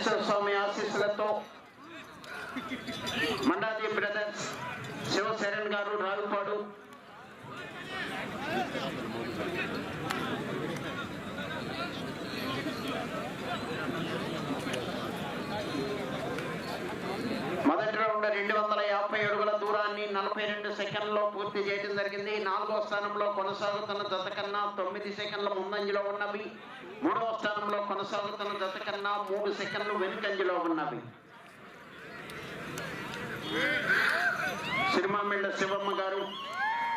కేశవ స్వామి ఆశీస్సులతో మండాది బ్రదర్స్ శివశరణ్ గారు రావుపాడు, మొదటి రౌండ్ 250 అడుగుల దూరాన్ని 42 సెకండ్లో పూర్తి చేయడం జరిగింది. 4వ స్థానంలో కొనసాగుతున్న జత కన్నా 9 సెకండ్ల ముందంజలో ఉన్నవి. 3వ స్థానంలో కొనసాగుతున్న జత కన్నా 3 సెకండ్లు వెనుకంజలో ఉన్నవి. సిరిమామిళ్ళ శివమ్మ గారు,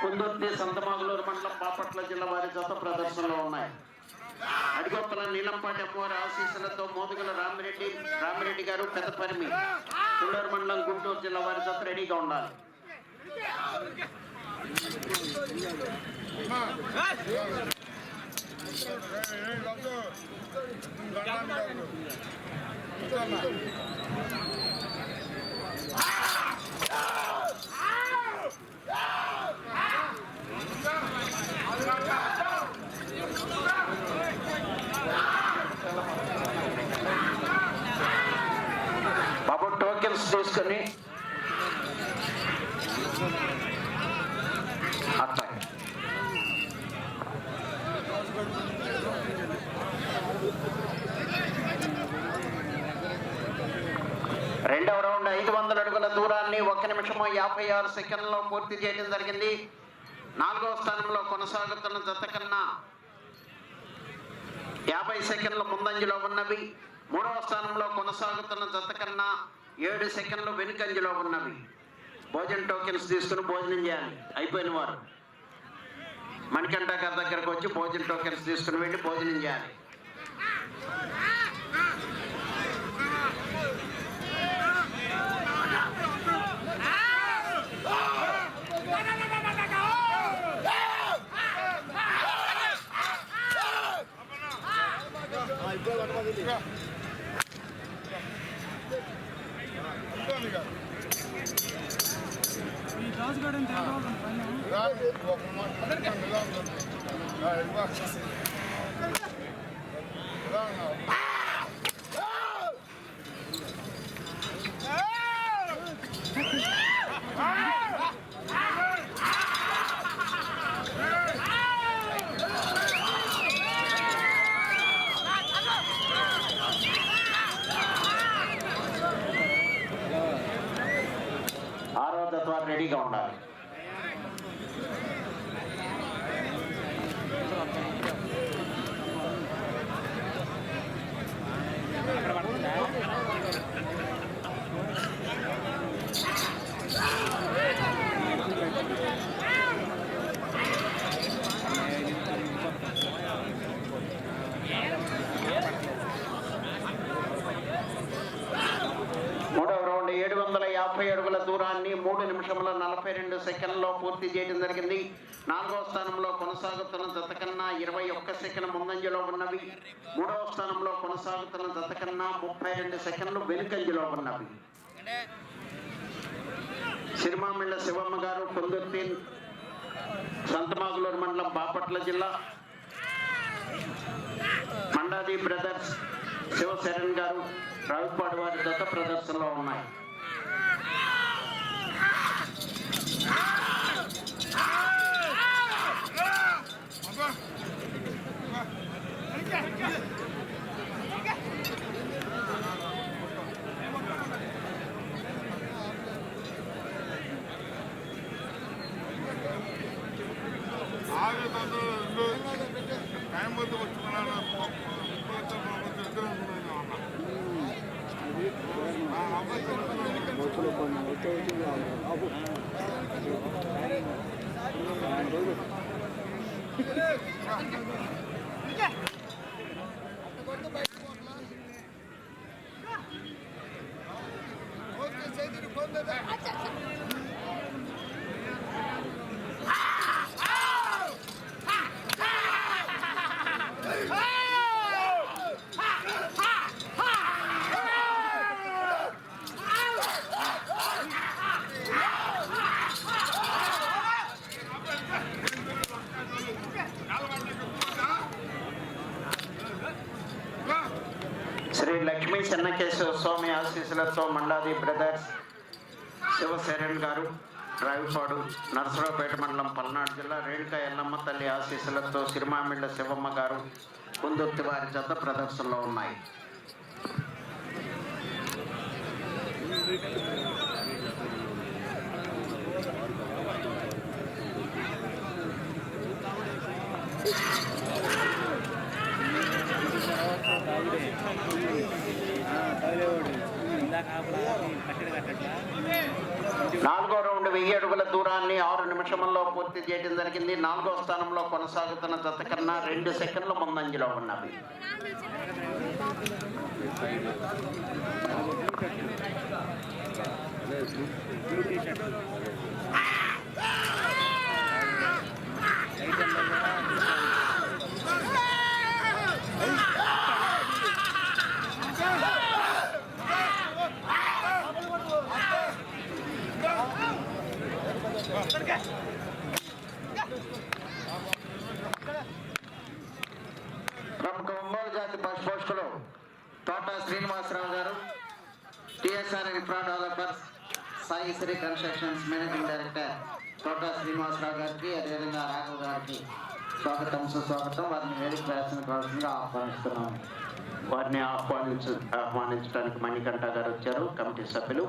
కుందుర్తి, సంతమాగులూరు మండలం, బాపట్ల జిల్లా వారి జత ప్రదర్శనలో ఉన్నాయి. అడిగొప్పల నీలంపాటి అమ్మవారి ఆశీస్సులతో మోదుగుల రామిరెడ్డి గారు, పెద్దపరిమి, తుళ్ళూరు మండలం, గుంటూరు జిల్లా వారి జత రెడీగా ఉండాలి. బాబు టోకెన్స్ తీసుకొని అట్లా రెండవ రౌండ్ 500 అడుగుల దూరాన్ని 1 నిమిషం 56 సెకండ్లో పూర్తి చేయడం జరిగింది. 4వ స్థానంలో కొనసాగుతున్న జత కన్నా 50 సెకండ్ల ముందంజలో ఉన్నవి. 3వ స్థానంలో కొనసాగుతున్న జత కన్నా 7 సెకండ్లు వెనుకంజలో ఉన్నవి. భోజన టోకెన్స్ తీసుకుని భోజనం చేయాలి. అయిపోయిన వారు మణికంఠ గారి దగ్గరకు వచ్చి భోజన టోకెన్స్ తీసుకుని వెళ్ళి భోజనం చేయాలి. రెడీగా ఉండాలి. మూడవ రౌండ్ 750 అడుగుల దూరాన్ని 3 నిమిషముల 42 సెకండ్లో పూర్తి చేయడం జరిగింది. 4వ స్థానంలో కొనసాగుతున్న జత కన్నా 21 సెకండ్ ముందంజలో ఉన్నవి. 3వ స్థానంలో కొనసాగుతున్న జత కన్నా 32 సెకండ్లు వెనుకంజలో ఉన్నవి. సిరిమామిళ్ళ శివమ్మ గారు, కుందుర్తి, సంతమాగులూరు మండలం, బాపట్ల జిల్లా, మండాది బ్రదర్స్ శివశరణ్ గారు, రావుపాడు వారి జత ప్రదర్శనలో ఉన్నాయి. టైం వద్దు వచ్చుకున్నాను చెన్నకేశవ స్వామి ఆశీస్సులతో మండాది బ్రదర్స్ శివశరణ్ గారు రావిపాడు నరసరావుపేట మండలం పల్నాడు జిల్లా రేణుకా ఎల్లమ్మ తల్లి ఆశీస్సులతో సిరిమామిళ్ళ శివమ్మ గారు కుందుర్తి వారి జత ప్రదర్శనలో ఉన్నాయి. నాలుగో రౌండ్ 1000 అడుగుల దూరాన్ని 6 నిమిషంలో పూర్తి చేయడం జరిగింది. 4వ స్థానంలో కొనసాగుతున్న జత కన్నా 2 సెకండ్ల ముందంజలో ఉన్నవి. ప్రముఖ ఒంగోలు జాతి పశుపోషకులు తోట శ్రీనివాసరావు గారు, TSR infra developers, Sai Sri constructions managing director Thota Srinivasarao గారికి, అదేవిధంగా రాఘవ్ గారికి స్వాగతం సుస్వాగతం. వారిని వేదిక ప్రదర్శనగా ఆహ్వానిస్తున్నాము. వారిని ఆహ్వానించడానికి మణికంఠ గారు వచ్చారు, కమిటీ సభ్యులు.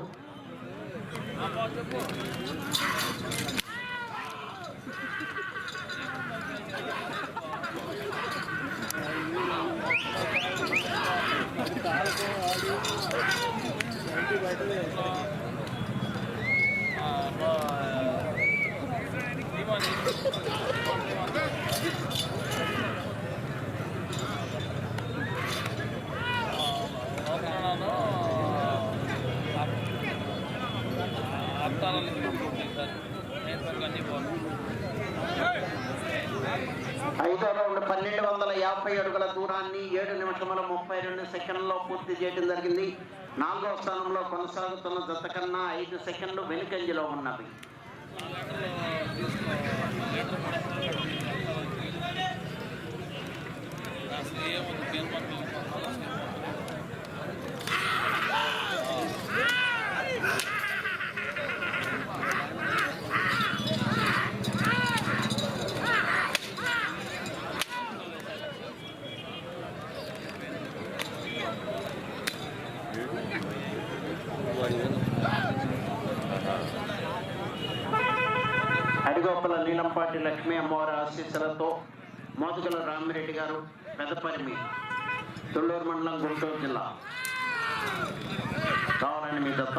ఐదో రౌండ్ 1250 అడుగుల దూరాన్ని 7 నిమిషముల 32 సెకండ్లలో పూర్తి చేయడం జరిగింది. 4వ స్థానంలో కొనసాగుతున్న జత కన్నా 5 సెకండ్లు వెనుకంజలో ఉన్నవి. అడిగోపల నీలంపాటి లక్ష్మీ అమ్మవారి ఆశీస్సులతో మోదుగుల రామిరెడ్డి గారు, పెదపరిమి, తుళ్ళూరు మండలం, గుంటూరు జిల్లా కావాలని మీ దత్త.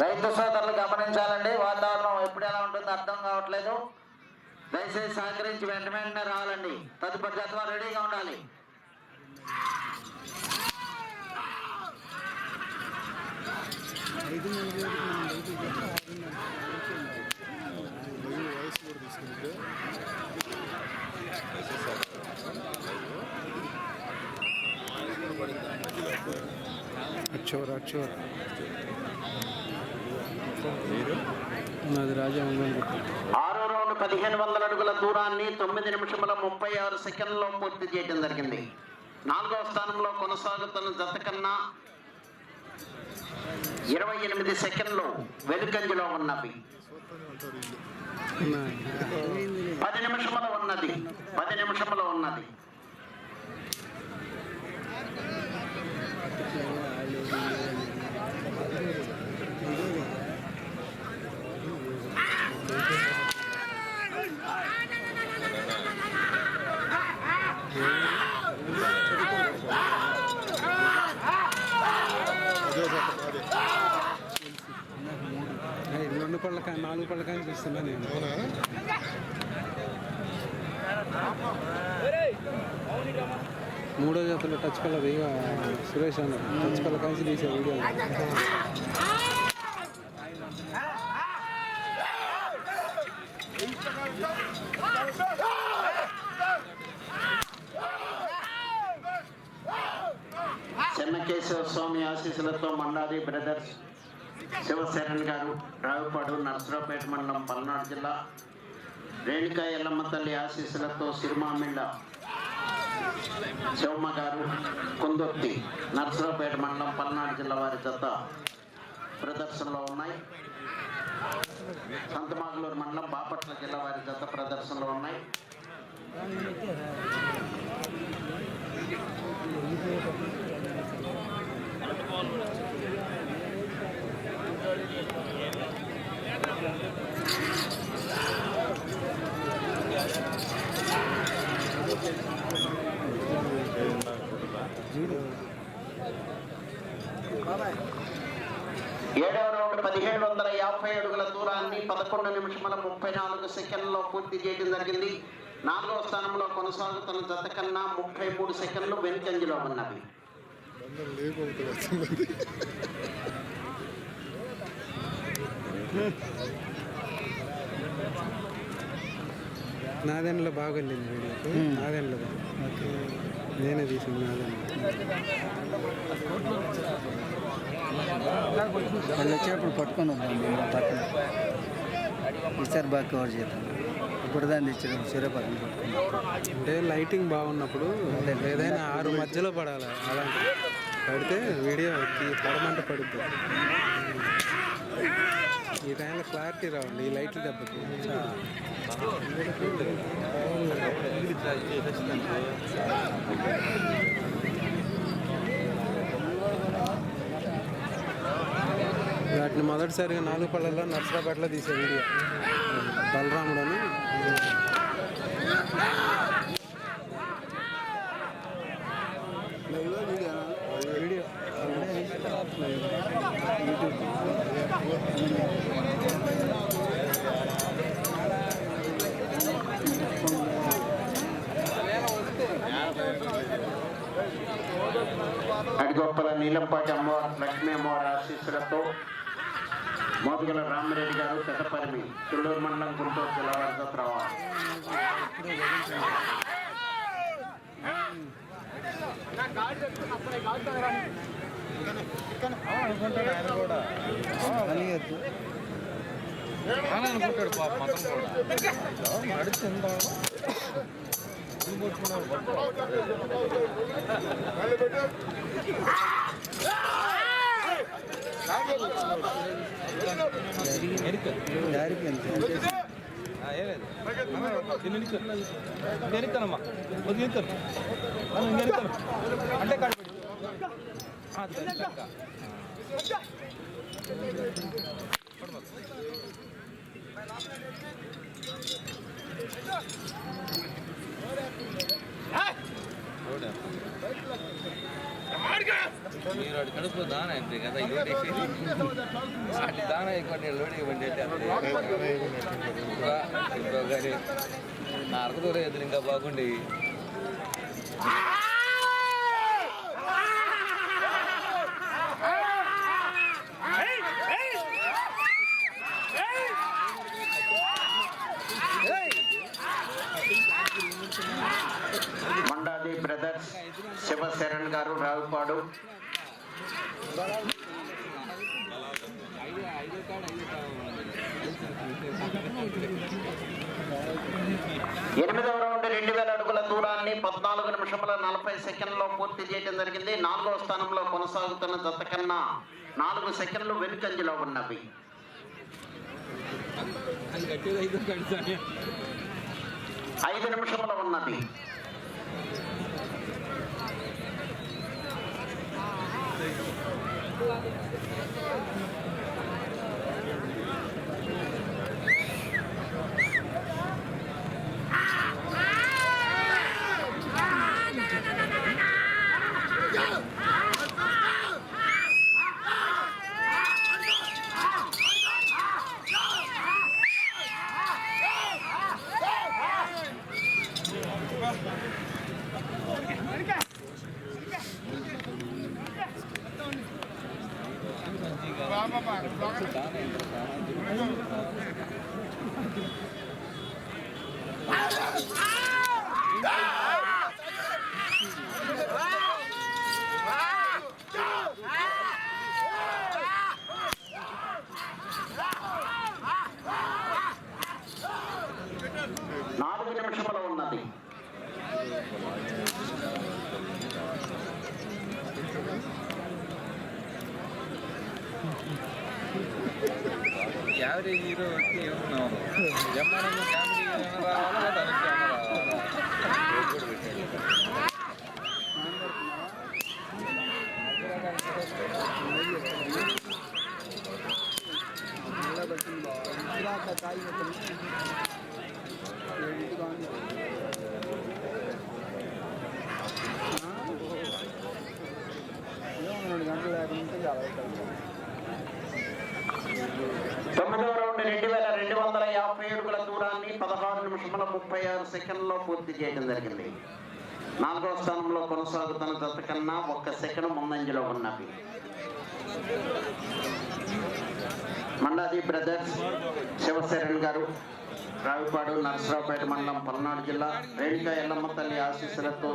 రైతు సోదరులు గమనించాలండి, వాతావరణం ఎప్పుడు ఎలా ఉంటుందో అర్థం కావట్లేదు. దయచేసి సహకరించి వెంటనే రావాలండి. తదుపరి జత రెడీగా ఉండాలి. ఆరో రౌండ్ 1500 అడుగుల దూరాన్ని 9 నిమిషముల 36 సెకండ్లలో పూర్తి చేయడం జరిగింది. 4వ స్థానంలో కొనసాగుతున్న జత కన్నా 28 సెకండ్లు వెనుకంజలో ఉన్నవి. 10 నిమిషముల ఉన్నది. నాలుగు పళ్ళ కానీ చూస్తున్నా నేను. మూడో జతలో టచ్ కలర్ ఇక సురేష్ అన్న టచ్ కలర్ కలిసి తీసే వీడియో చెన్నకేశ్వర స్వామి ఆశీస్సులతో మండాది బ్రదర్స్ శివశరణ్ గారు రావుపాడు నర్సరావుపేట మండలం పల్నాడు జిల్లా. రేణుకా ఎల్లమ్మ తల్లి ఆశీస్సులతో సిరిమామిళ్ళ శివమ్మ గారు కుందొత్తి నర్సరావుపేట మండలం పల్నాడు జిల్లా వారి జత ప్రదర్శనలో ఉన్నాయి. సంతమాగులూరు మండలం బాపట్ల జిల్లా వారి జత ప్రదర్శనలో ఉన్నాయి. ఏడవ రౌండ్ 1750 అడుగుల దూరాన్ని 11 నిమిషముల 34 సెకండ్లలో పూర్తి చేయడం జరిగింది. 4వ స్థానంలో కొనసాగుతున్న జత కన్నా 33 సెకండ్లు వెనుకంజలో ఉన్నవి. నాదెండ్లో బాగా వెళ్ళింది వీడియో. నాదెండ్లో నేనే తీసింది నాదెండ్లో. వాళ్ళు వచ్చేటప్పుడు పట్టుకొని వద్దాం పక్కన ఈసారి బాగా కవర్ చేద్దాం. ఇప్పుడు దాన్ని తెచ్చడం సూర్యపట్నం పట్టుకుని అంటే లైటింగ్ బాగున్నప్పుడు ఏదైనా 6 మధ్యలో పడాలి. అలాంటి పడితే వీడియో పడమంటే పడుద్ది. ఈ టైంలో క్లారిటీ రావాలి ఈ లైట్లు దెబ్బకి. వాటిని మొదటిసారిగా 4 పళ్ళల్లో నర్సరావుపేటలో తీసే వీడియో బలరాముడు అని. వీడియో అడిగొప్పల నీలంపాటి అమ్మవారు లక్ష్మీ అమ్మవారి ఆశీస్సులతో మోదుగల రామరెడ్డి గారు పెద్దపరిమి తుళ్ళూరు మండలం గుంటూరు జిల్లా వారి జత రావాలి. అనుకుంటాడు పాప మతం కూడా నడుస్తుందా. ఇంకెనమ్మా ఇంకెను అంటే కడిపెట్టి మీరు వాడు కడుపు దాన అంతే కదా. ఇవ్వండి దాన ఇవ్వండి లోడ్ ఇవ్వండి అంటే ఇంకో కానీ నా అర్ధ దూరం ఎదురు ఇంకా బాగుండి. మండాది బ్రదర్స్ శివశరణ్ గారు రావుపాడు. ఎనిమిదవ రౌండ్ 2000 అడుగుల దూరాన్ని 14 నిమిషముల 40 సెకండ్లో పూర్తి చేయడం జరిగింది. 4వ స్థానంలో కొనసాగుతున్న జత కన్నా 4 సెకండ్లు వెనుకంజలో ఉన్నవి. 5 నిమిషముల ఉన్నది. నాలుగు నిమిషంలో ఉన్నది. యావరేజ్ హీరో వచ్చి ఏమన్నావు జమ్మనంగా కామెడీ ఏమైనా రావాలా దానికి ఏమైనా తొమ్మిదవ రౌండ్ 2250 అడుగుల దూరాన్ని 16 నిమిషముల 36 సెకండ్లో పూర్తి చేయడం జరిగింది. 4వ స్థానంలో కొనసాగుతున్న జత కన్నా 1 సెకండ్ ముందంజలో ఉన్నవి. మండాది బ్రదర్స్ శివశరణ్ గారు, రావిపాడు, నరసరావుపేట మండలం, పల్నాడు జిల్లా. రేణుకా ఎల్లమ్మ తల్లి ఆశీస్సులతో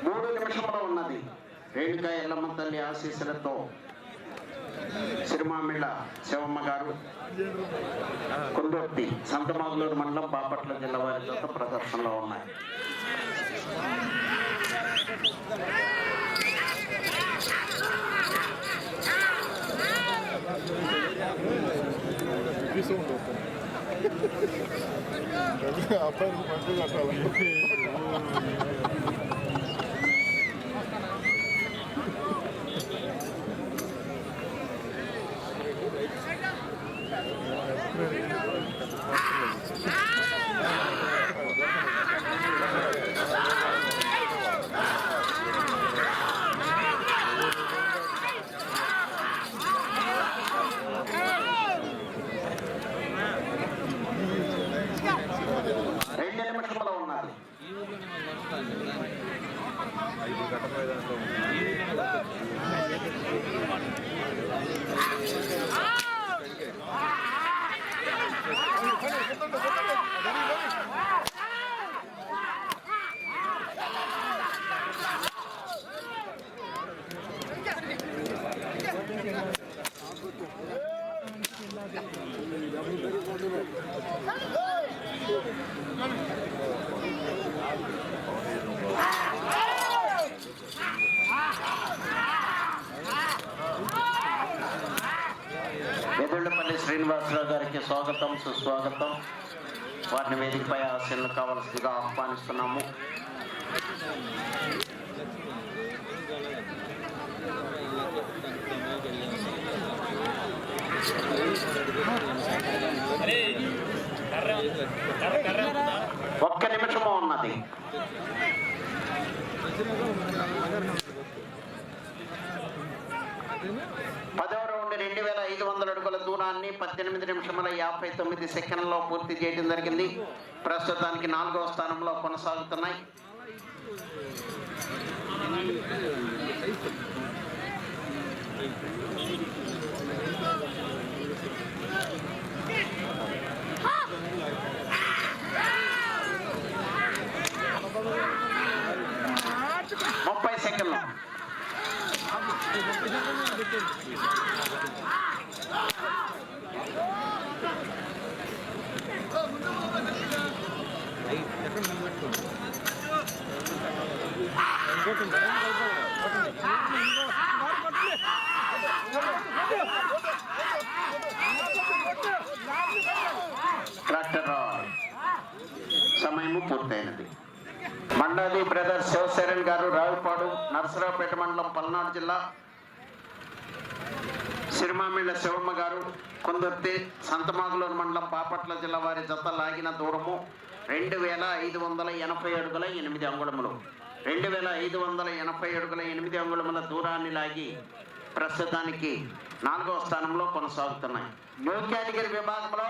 3 నిమిషంలో ఉన్నది. రేణుకా ఎల్లమ్మ తల్లి ఆశీస్సులతో సిరిమామిళ్ళ శివమ్మ గారు, కుందొర్తి, సంతమాగులూరు మండలం, బాపట్ల జిల్లా వారి జత ప్రదర్శనలో ఉన్నాయి. అబ్బాయికి మంచి కట్టాలి. ఎదుళ్లపల్లి శ్రీనివాసరావు గారికి స్వాగతం, సుస్వాగతం. వారిని వేదికపై ఆశీర్లు కావాల్సిందిగా ఆహ్వానిస్తున్నాము. ఒక్క నిమిషము ఉన్నది. 10వ రౌండ్ 2500 అడుగుల దూరాన్ని 18 నిమిషముల 59 సెకండ్లో పూర్తి చేయడం జరిగింది. ప్రస్తుతానికి 4వ స్థానంలో కొనసాగుతున్నాయి. ముప్పై సెకండ్లు. ట్రాక్టర్ సమయము పూర్తయినది. మండాలి బ్రదర్స్ శివశరణ్ గారు, రావిపాడు, నరసరావుపేట మండలం, పల్నాడు జిల్లా. సిరిమామిళ్ళ శివమ్మ గారు, కుందుర్తి, సంతమాగులూరు మండలం, బాపట్ల జిల్లా వారి జత లాగిన దూరము 2580 అడుగుల 8 అంగుళములు. 2580 అడుగుల 8 అంగుళముల దూరాన్ని లాగి ప్రస్తుతానికి 4వ స్థానంలో కొనసాగుతున్నాయి. న్యూ కేటగిరీ విభాగంలో